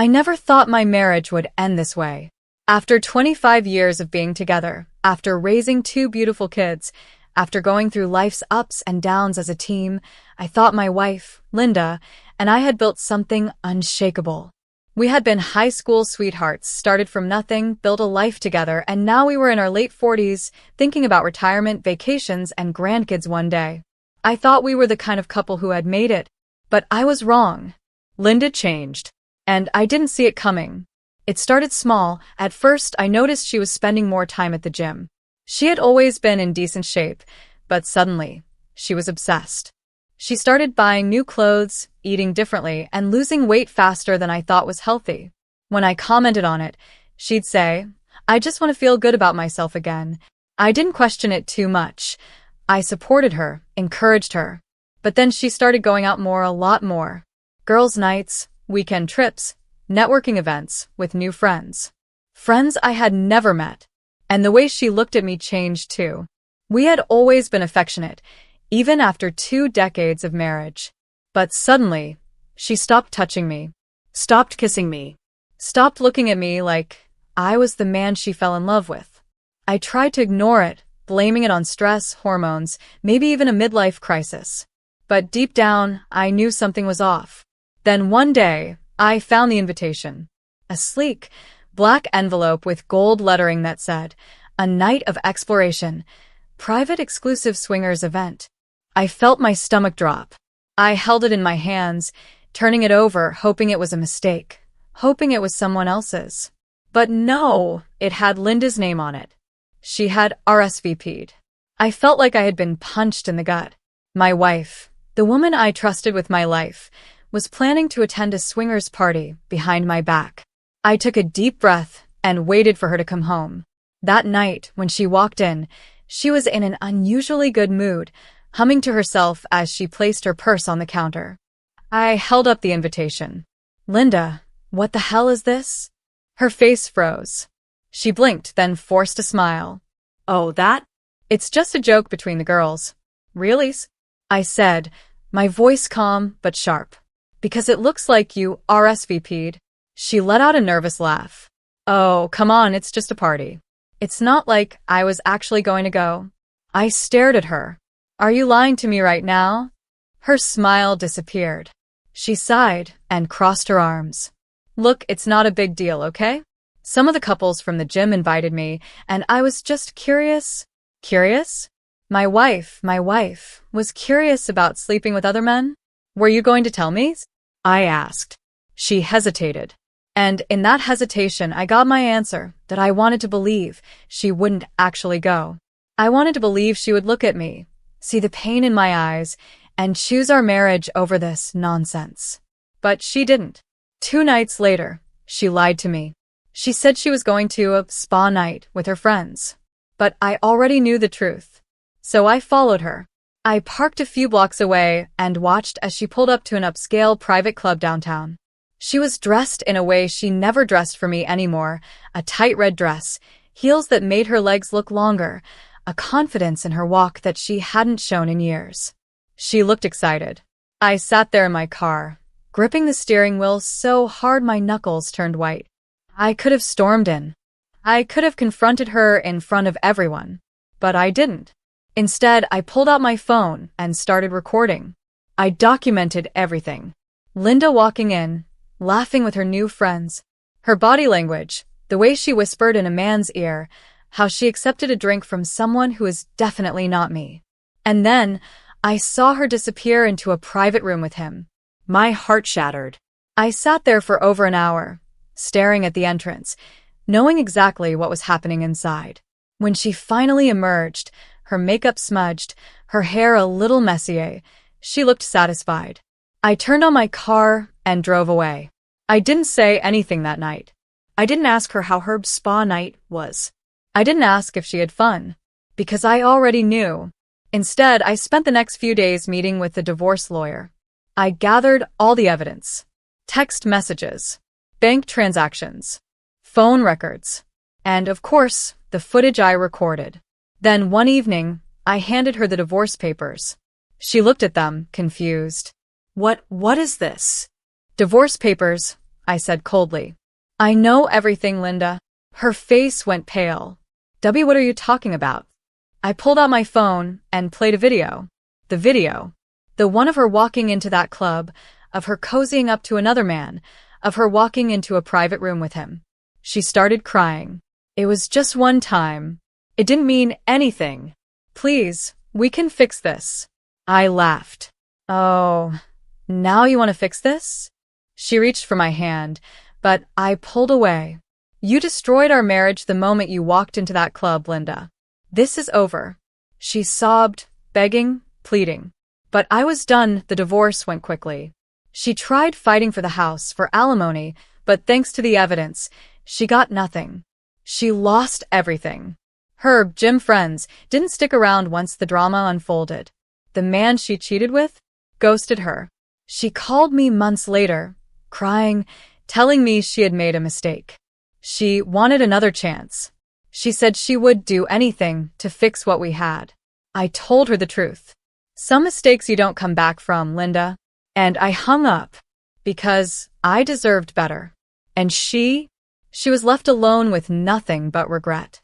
I never thought my marriage would end this way. After 25 years of being together, after raising two beautiful kids, after going through life's ups and downs as a team, I thought my wife, Linda, and I had built something unshakable. We had been high school sweethearts, started from nothing, built a life together, and now we were in our late 40s, thinking about retirement, vacations, and grandkids one day. I thought we were the kind of couple who had made it, but I was wrong. Linda changed, and I didn't see it coming. It started small. At first, I noticed she was spending more time at the gym. She had always been in decent shape, but suddenly, she was obsessed. She started buying new clothes, eating differently, and losing weight faster than I thought was healthy. When I commented on it, she'd say, "I just want to feel good about myself again." I didn't question it too much. I supported her, encouraged her. But then she started going out more, a lot more. Girls' nights, weekend trips, networking events with new friends. Friends I had never met. And the way she looked at me changed too. We had always been affectionate, even after 2 decades of marriage. But suddenly, she stopped touching me, stopped kissing me, stopped looking at me like I was the man she fell in love with. I tried to ignore it, blaming it on stress, hormones, maybe even a midlife crisis. But deep down, I knew something was off. Then one day, I found the invitation. A sleek, black envelope with gold lettering that said, "A night of exploration. Private exclusive swingers event." I felt my stomach drop. I held it in my hands, turning it over, hoping it was a mistake, hoping it was someone else's. But no, it had Linda's name on it. She had RSVP'd. I felt like I had been punched in the gut. My wife, the woman I trusted with my life, was planning to attend a swingers party behind my back. I took a deep breath and waited for her to come home. That night, when she walked in, she was in an unusually good mood, humming to herself as she placed her purse on the counter. I held up the invitation. "Linda, what the hell is this?" Her face froze. She blinked, then forced a smile. "Oh, that? It's just a joke between the girls." "Really?" I said, my voice calm but sharp. "Because it looks like you RSVP'd." She let out a nervous laugh. "Oh, come on, it's just a party. It's not like I was actually going to go." I stared at her. "Are you lying to me right now?" Her smile disappeared. She sighed and crossed her arms. "Look, it's not a big deal, okay? Some of the couples from the gym invited me, and I was just curious." "Curious?" My wife was curious about sleeping with other men?" "Were you going to tell me?" I asked. She hesitated. And in that hesitation, I got my answer, that I wanted to believe she wouldn't actually go. I wanted to believe she would look at me, see the pain in my eyes, and choose our marriage over this nonsense. But she didn't. 2 nights later, she lied to me. She said she was going to a spa night with her friends. But I already knew the truth. So I followed her. I parked a few blocks away and watched as she pulled up to an upscale private club downtown. She was dressed in a way she never dressed for me anymore, a tight red dress, heels that made her legs look longer, a confidence in her walk that she hadn't shown in years. She looked excited. I sat there in my car, gripping the steering wheel so hard my knuckles turned white. I could have stormed in. I could have confronted her in front of everyone. But I didn't. Instead, I pulled out my phone and started recording. I documented everything. Linda walking in, laughing with her new friends, her body language, the way she whispered in a man's ear, how she accepted a drink from someone who is definitely not me. And then, I saw her disappear into a private room with him. My heart shattered. I sat there for over an hour, staring at the entrance, knowing exactly what was happening inside. When she finally emerged, her makeup smudged, her hair a little messy, she looked satisfied. I turned on my car and drove away. I didn't say anything that night. I didn't ask her how her spa night was. I didn't ask if she had fun, because I already knew. Instead, I spent the next few days meeting with the divorce lawyer. I gathered all the evidence. Text messages, bank transactions, phone records, and of course, the footage I recorded. Then one evening, I handed her the divorce papers. She looked at them, confused. What is this?" "Divorce papers," I said coldly. I know everything, Linda. Her face went pale. W, what are you talking about? I pulled out my phone and played a video. The video. The one of her walking into that club, of her cozying up to another man, of her walking into a private room with him. She started crying. It was just one time. It didn't mean anything. Please, we can fix this. I laughed. Oh, now you want to fix this? She reached for my hand, but I pulled away. You destroyed our marriage the moment you walked into that club, Linda. This is over. She sobbed, begging, pleading. But I was done. The divorce went quickly. She tried fighting for the house, for alimony, but thanks to the evidence, she got nothing. She lost everything. Her gym friends didn't stick around once the drama unfolded. The man she cheated with ghosted her. She called me months later, crying, telling me she had made a mistake. She wanted another chance. She said she would do anything to fix what we had. I told her the truth. Some mistakes you don't come back from, Linda. And I hung up because I deserved better. And she was left alone with nothing but regret.